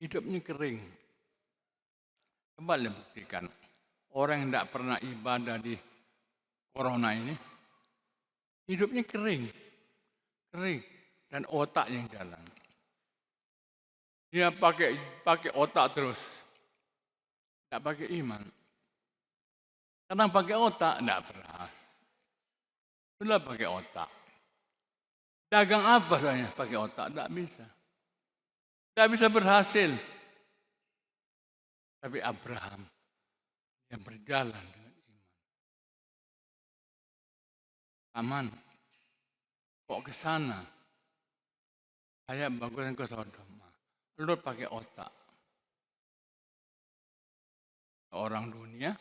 hidupnya kering. Coba lihat buktikan. Orang yang tidak pernah ibadah di corona ini, hidupnya kering. Dan otak yang jalan. Dia pakai otak terus, tidak pakai iman. Karena pakai otak, tidak berhasil. Sudah pakai otak. Dagang apa saya pakai otak? Tidak bisa. Tidak bisa berhasil. Tapi Abraham yang berjalan dengan iman. Aman. Kok ke sana? Saya bagusnya ke Sodoma. Lu pakai otak. Orang dunia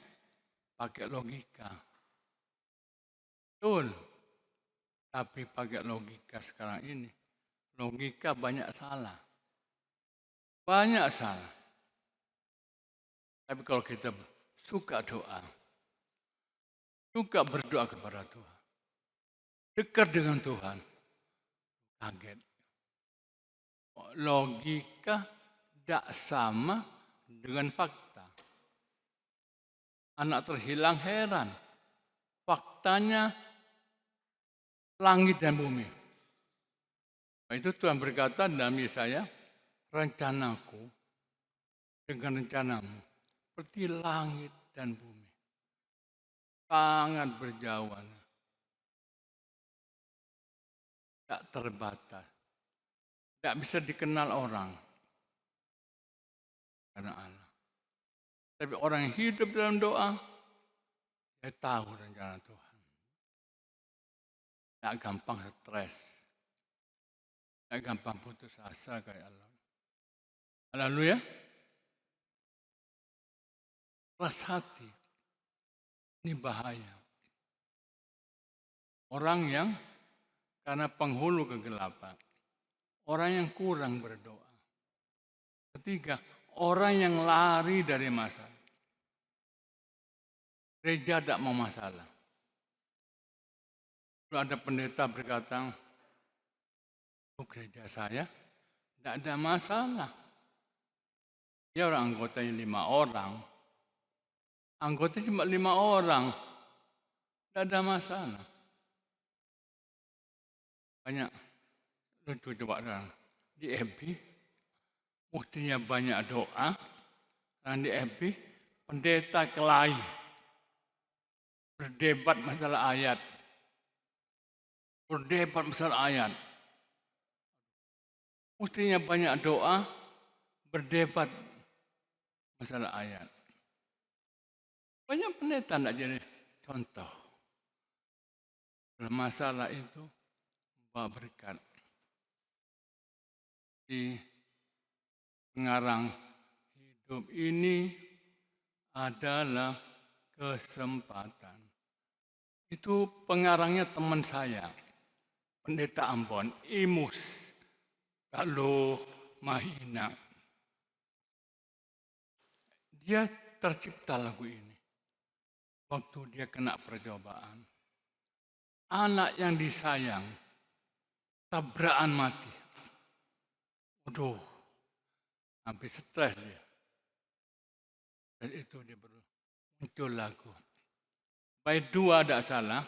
pakai logika. Betul. Tapi pakai logika sekarang ini. Logika banyak salah. Banyak salah. Tapi kalau kita suka doa, suka berdoa kepada Tuhan, dekat dengan Tuhan, kaget. Logika tidak sama dengan fakta. Anak terhilang heran. Faktanya langit dan bumi. Itu Tuhan berkata dalam Yesaya, rencanaku dengan rencanamu seperti langit dan bumi. Sangat berjauhan. Tidak terbatas. Tidak bisa dikenal orang. Karena Allah. Tapi orang yang hidup dalam doa, dia tahu rencana Tuhan. Tidak gampang stres. Tidak gampang putus asa kayak Allah. Haleluya. Keras hati. Ini bahaya. Orang yang karena penghulu kegelapan. Orang yang kurang berdoa. Ketiga, orang yang lari dari masalah. Gereja tidak mau masalah. Kalau ada pendeta berkata, gereja saya tidak ada masalah. Ya orang anggotanya 5 orang. Anggota cuma 5 orang. Tidak ada masalah. Banyak lucu coba orang di FB, buktinya banyak doa, dan di FB pendeta kelahi, berdebat masalah ayat, buktinya banyak doa, berdebat masalah ayat. Banyak pendeta tidak jadi contoh. Masalah itu bawa berkat. Di pengarang hidup ini adalah kesempatan. Itu pengarangnya teman saya, pendeta Ambon, Imus Talo Mahina. Dia tercipta lagu ini waktu dia kena percobaan. Anak yang disayang, tabrakan mati. Aduh, hampir stres dia. Dan itu dia muncul lagu. Bait 2 tidak salah,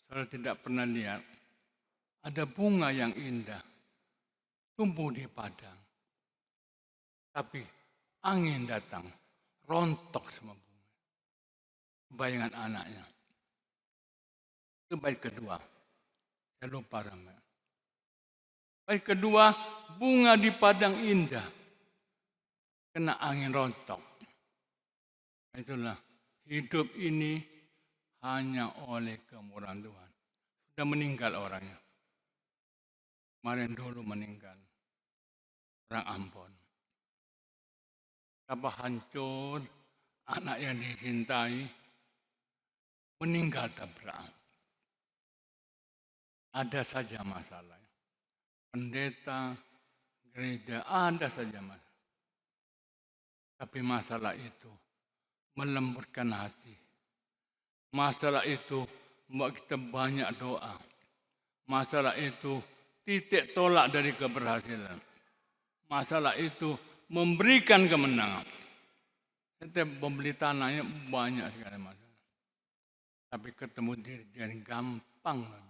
saya tidak pernah lihat. Ada bunga yang indah, tumbuh di padang. Tapi angin datang, rontok sama bunga. Bayangan anaknya. Itu bait kedua. Saya lupa namanya. Bait kedua, bunga di padang indah. Kena angin rontok. Itulah, hidup ini hanya oleh kemurahan Tuhan. Sudah meninggal orangnya. Kemarin dulu meninggal. Orang Ambon. Apa hancur, anak yang dicintai, meninggal tabrakan. Ada saja masalah. Pendeta, gereja, ada saja masalah. Tapi masalah itu melembutkan hati. Masalah itu membuat kita banyak doa. Masalah itu titik tolak dari keberhasilan. Masalah itu memberikan kemenangan. Setiap membeli tanahnya banyak sekali masalah. Tapi ketemu dirjen gampang saja.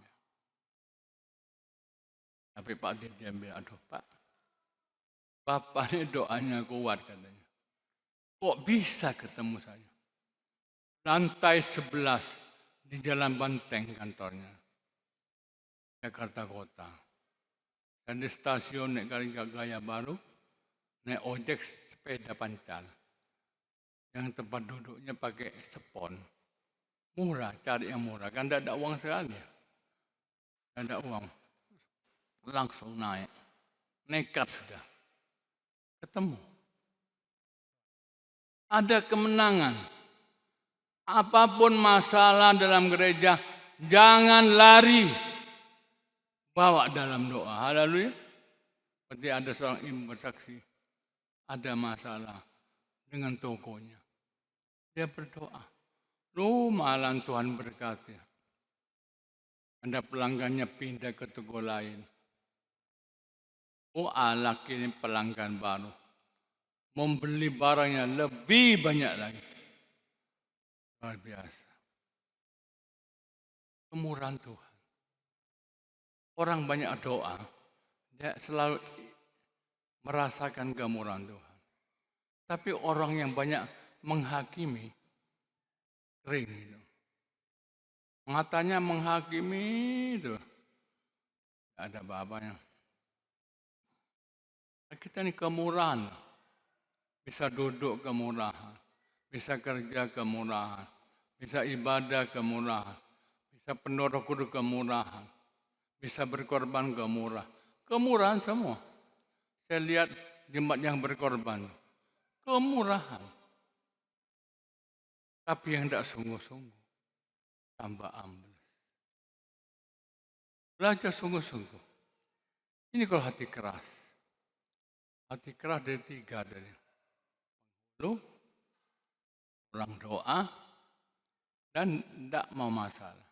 Tapi Pak Dirjen bilang, aduh Pak, Bapak ini doanya kuat katanya. Kok bisa ketemu saya? Lantai 11 di Jalan Banteng kantornya. Jakarta Kota. Dan di stasiun naik Gaya Baru, naik ojek sepeda pancal. Yang tempat duduknya pakai spon. Murah, cari yang murah. Kan tidak ada uang sekali. Tidak ada uang. Langsung naik. Nekat sudah. Ketemu. Ada kemenangan. Apapun masalah dalam gereja, jangan lari. Bawa dalam doa. Haleluya. Seperti ada seorang imam bersaksi. Ada masalah dengan tokonya. Dia berdoa. Malah Tuhan berkati. Ada pelanggannya pindah ke toko lain. Laki ini pelanggan baru. Membeli barangnya lebih banyak lagi. Luar biasa. Kemurahan Tuhan. Orang banyak doa, dia selalu merasakan kemurahan Tuhan. Tapi orang yang banyak menghakimi, kering itu. Matanya menghakimi itu. Tidak ada apa-apanya. Kita ini kemurahan. Bisa duduk kemurahan. Bisa kerja kemurahan. Bisa ibadah kemurahan. Bisa penuh Roh Kudus kemurahan. Bisa berkorban kemurahan. Kemurahan semua. Saya lihat jemaat yang berkorban. Kemurahan. Tapi yang tidak sungguh-sungguh. Tambah ambles. Belajar sungguh-sungguh. Ini kalau hati keras. Hati keras dari 3 tadi. Penghulu, orang doa, dan tidak mau masalah.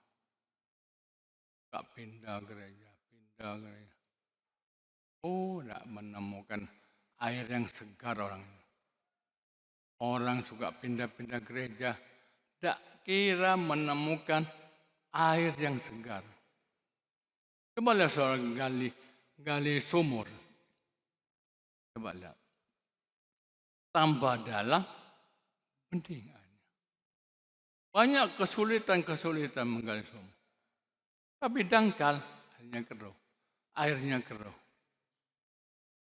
Tak pindah gereja. Tidak menemukan air yang segar orang itu. Orang suka pindah-pindah gereja, tidak kira menemukan air yang segar. Coba lihat seorang gali sumur. Coba lihat. Tambah dalam, bening airnya. Banyak kesulitan menggali sumur. Tapi dangkal, airnya keruh.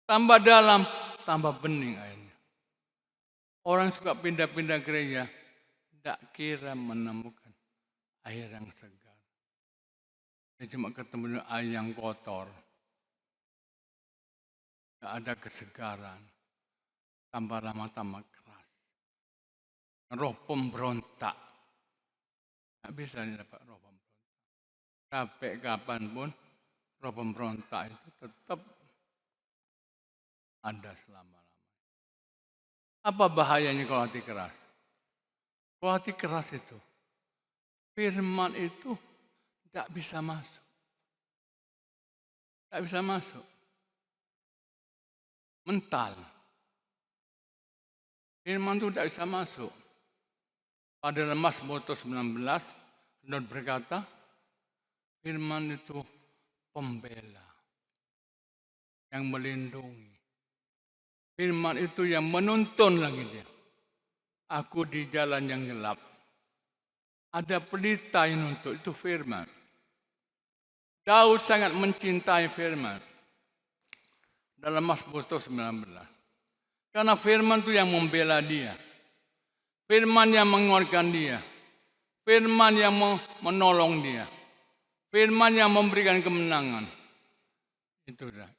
Tambah dalam, tambah bening airnya. Orang suka pindah-pindah gereja, tidak kira menemukan air yang segar. Dia cuma ketemu dengan air yang kotor. Tidak ada kesegaran. Tambah lama tambah keras. Roh pemberontak. Tidak bisa dapat roh pemberontak. Sampai kapanpun roh pemberontak itu tetap ada selama-lamanya. Apa bahayanya kalau hati keras? Kalau hati keras itu, firman itu tidak bisa masuk. Tidak bisa masuk. Mental. Firman itu tidak bisa masuk. Pada Mazmur 19, Daud berkata, firman itu pembela. Yang melindungi. Firman itu yang menuntun lagi dia. Aku di jalan yang gelap. Ada pelita yang nuntut, itu firman. Daud sangat mencintai firman. Dalam Mazmur 19. Karena firman itu yang membela dia. Firman yang menguatkan dia. Firman yang menolong dia. Firman yang memberikan kemenangan. Itu dah.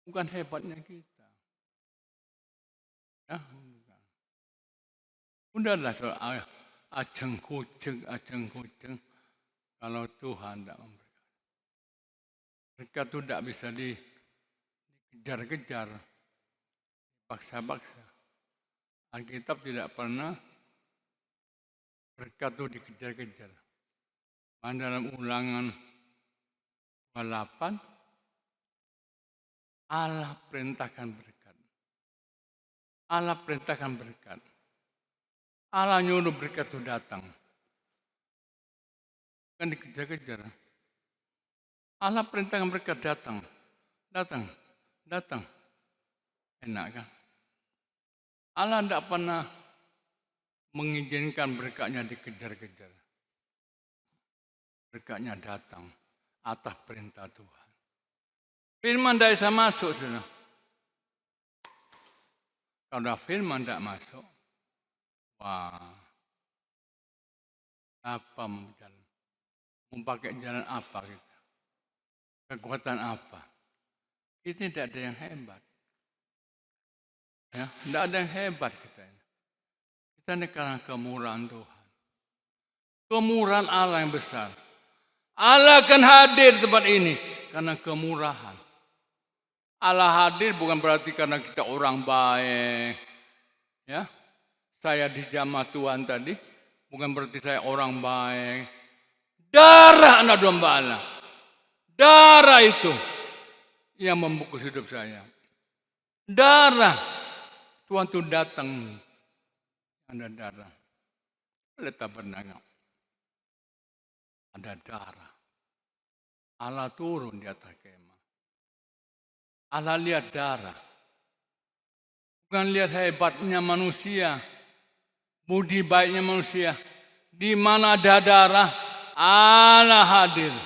Bukan hebatnya kita. Ya, bukan. Udahlah soal ajeng kucing. Kalau Tuhan tidak memberikan. Berkat itu tidak bisa dikejar-kejar. Paksa-paksa. Alkitab tidak pernah berkat itu dikejar-kejar. Dalam Ulangan 8, Allah perintahkan berkat. Allah perintahkan berkat. Allah nyuruh berkat itu datang. Kan dikejar-kejar. Allah perintahkan berkat datang. Datang. Enak kan? Allah tidak pernah mengizinkan berkatnya dikejar-kejar. Berkatnya datang atas perintah Tuhan. Firman tidak bisa masuk, saudara. Kalau firman tidak masuk, wah, apa mau jalan? Mau pakai jalan apa kita? Kekuatan apa? Kita tidak ada yang hebat. Ya, tidak ada yang hebat kita ini. Kita ini karena kemurahan Tuhan. Kemurahan Allah yang besar. Allah akan hadir di tempat ini karena kemurahan. Allah hadir bukan berarti karena kita orang baik. Ya, saya dijamah Tuhan tadi bukan berarti saya orang baik. Darah anak domba Allah. Darah itu yang membungkus hidup saya. Darah Tuhan itu datang. Ada darah. Letak bernangak. Ada darah. Allah turun di atas kemah. Allah lihat darah. Bukan lihat hebatnya manusia. Budi baiknya manusia. Di mana ada darah, Allah hadir.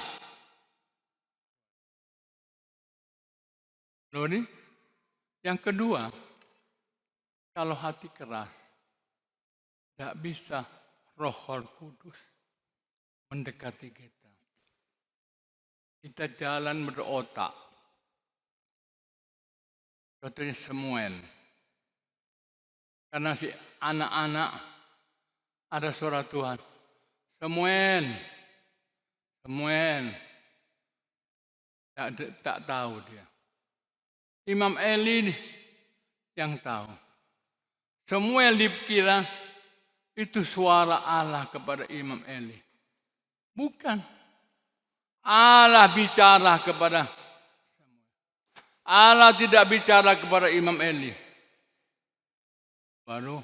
Loh nih, yang kedua, kalau hati keras, tidak bisa Roh Kudus mendekati kita. Kita jalan berotak. Contohnya Samuel. Karena si anak-anak ada suara Tuhan. Samuel. Tak tahu dia. Imam Eli yang tahu. Samuel dikira itu suara Allah kepada Imam Eli. Bukan. Allah bicara kepada Samuel. Allah tidak bicara kepada Imam Eli. Baru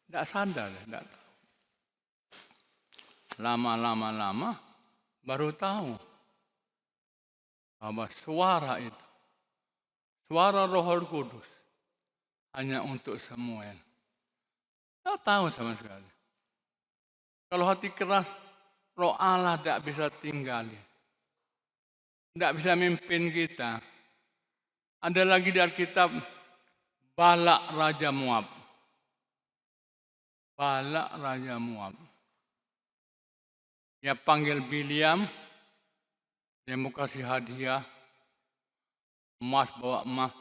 tidak sadar, tidak tahu. Lama baru tahu bahwa suara itu, suara Roh Kudus hanya untuk Samuel. Tidak tahu sama sekali. Kalau hati keras, Roh Allah tidak bisa tinggalin. Tidak bisa mimpin kita. Ada lagi di Alkitab, Balak Raja Moab. Balak Raja Moab. Dia panggil Biliam, dia mau kasih hadiah, emas, bawa emas.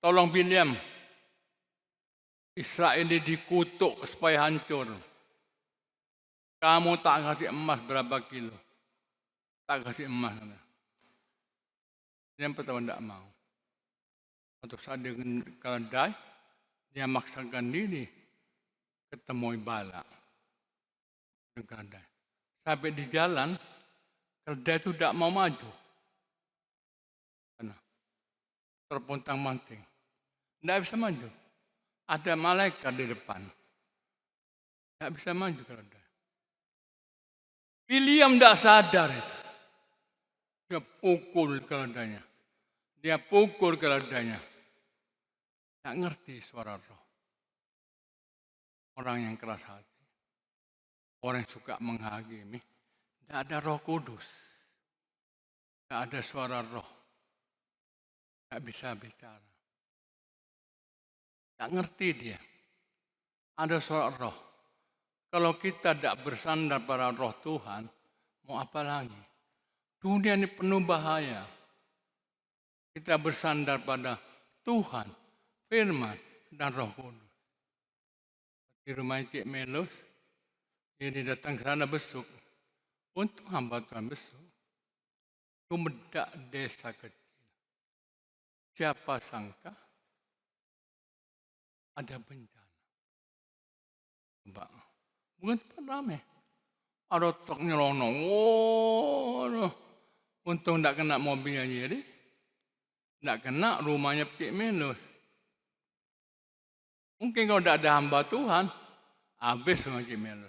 Tolong Biliam, Israel ini dikutuk supaya hancur. Kamu tak kasih emas berapa kilo? Tak kasih emas. Yang pertama tidak mau. Untuk saat dia keledai, dia maksakan diri ketemu Balak. Keledai. Sampai di jalan, keledai itu tidak mau maju. Karena terpontang-panting. Tidak bisa maju. Ada malaikat di depan. Tidak bisa maju keledai. Biliam tidak sadar itu. Dia pukul keledainya. Tidak ngerti suara Roh. Orang yang keras hati. Orang yang suka menghakimi. Tidak ada Roh Kudus. Tidak ada suara Roh. Tidak bisa bicara. Tidak ngerti dia. Ada suara Roh. Kalau kita tidak bersandar pada Roh Tuhan, mau apa lagi? Dunia ini penuh bahaya. Kita bersandar pada Tuhan, Firman, dan Roh Kudus. Di rumah Cik Melus, dia datang ke sana besuk. Untuk hamba Tuhan besuk. Tumedak desa kecil. Siapa sangka ada bencana. Coba. Bukan tempat ramai. Ada truk nyelonong. Untung tidak kena mobilnya jadi. Tidak kena rumahnya Cik Melus. Mungkin kalau tidak ada hamba Tuhan, habis ngaji melo.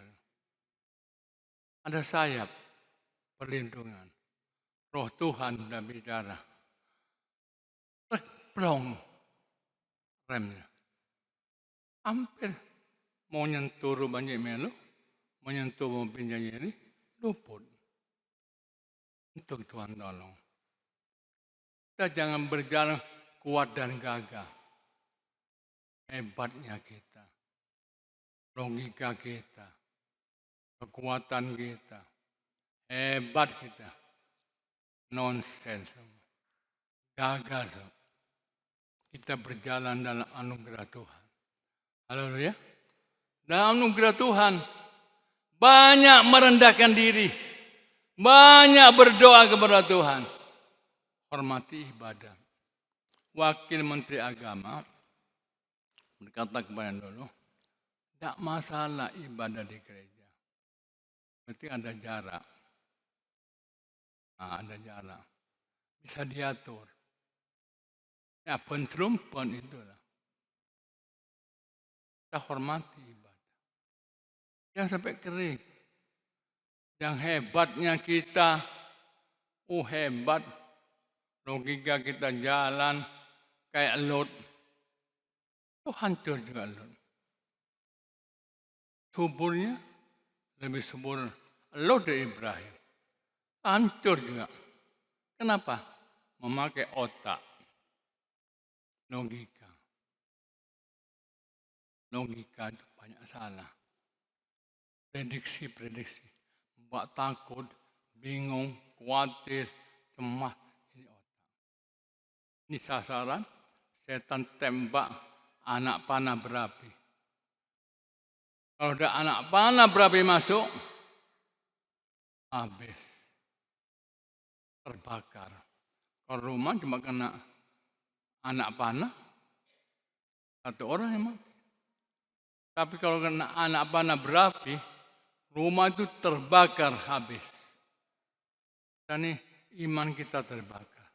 Ada sayap perlindungan. Roh Tuhan sudah bicara. Plong remnya. Hampir mau nyentuh rumahnya melo, menyentuh mobilnya ini, luput. Untuk Tuhan tolong. Kita jangan berjalan kuat dan gagah. Hebatnya kita. Logika kita. Kekuatan kita. Hebat kita. Nonsense. Gagal. Kita berjalan dalam anugerah Tuhan. Haleluya. Dalam anugerah Tuhan. Banyak merendahkan diri. Banyak berdoa kepada Tuhan. Hormati ibadah. Wakil Menteri Agama berkata kepada dulu, tidak masalah ibadah di gereja. Berarti ada jarak. Ada jarak. Bisa diatur. Ya, penterumpan itulah. Kita hormati ibadah. Yang sampai kering. Yang hebatnya kita, hebat. Logika kita jalan kayak Lot. Itu hancur juga Lot. Suburnya lebih subur Lot dari Ibrahim. Hancur juga. Kenapa? Memakai otak. Logika. Logika itu banyak salah. Prediksi. Membuat takut, bingung, khawatir, cemas. Ini otak. Ini sasaran, setan tembak anak panah berapi. Kalau ada anak panah berapi masuk, habis. Terbakar. Kalau rumah cuma kena anak panah, satu orang yang mati. Tapi kalau kena anak panah berapi, rumah itu terbakar habis. Dan ini iman kita terbakar.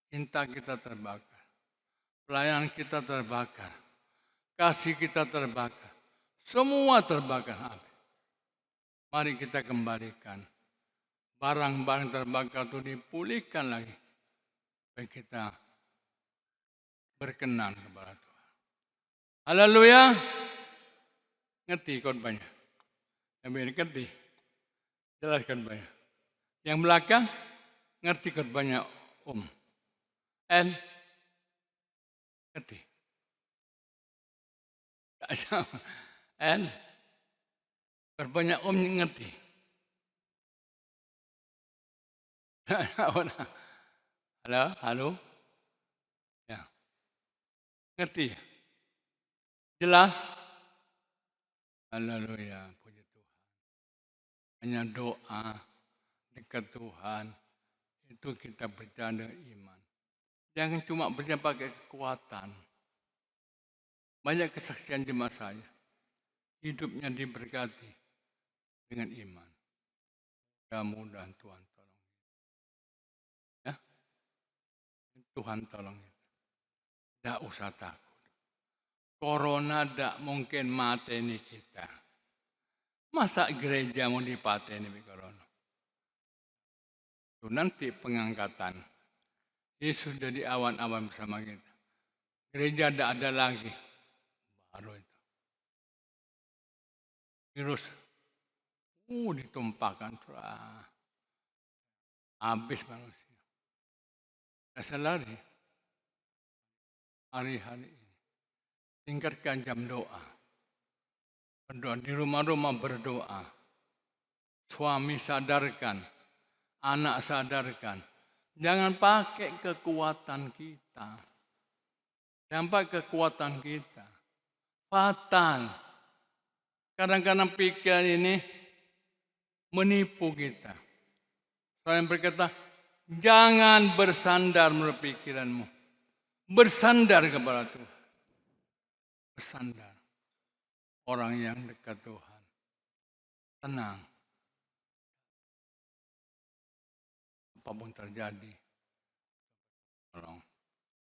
Cinta kita terbakar. Pelayanan kita terbakar. Kasih kita terbakar. Semua terbakar habis. Mari kita kembalikan. Barang-barang terbakar itu dipulihkan lagi. Supaya kita berkenan kepada Tuhan. Haleluya. Ngerti khotbahnya? Yang ini ngerti? Jelaskan banyak. Yang belakang ngerti khotbahnya ngerti? Khotbahnya ngerti? Halo? Ya. Ngerti? Jelas? Haleluya, puji Tuhan. Hanya doa, dekat Tuhan, itu kita berjalan dengan iman. Jangan cuma berjalan pakai kekuatan. Banyak kesaksian jemaat saya. Hidupnya diberkati dengan iman. Mudah-mudahan Tuhan tolong. Ya? Tuhan tolong. Tidak usah takut. Corona tidak mungkin mateni kita. Masa gereja mau dipateni corona? Itu nanti pengangkatan. Yesus sudah di awan-awan bersama kita. Gereja tidak ada lagi. Baru itu. Virus. Ditumpahkan. Habis manusia. Saya lari. Hari-hari ini. Tingkatkan jam doa. Berdoa di rumah-rumah berdoa. Suami sadarkan. Anak sadarkan. Jangan pakai kekuatan kita. Jangan pakai kekuatan kita. Fatal. Kadang-kadang pikiran ini menipu kita. Saya berkata, jangan bersandar menurut pikiranmu. Bersandar kepada Tuhan. Bersandar. Orang yang dekat Tuhan. Tenang. Apapun terjadi. Tolong.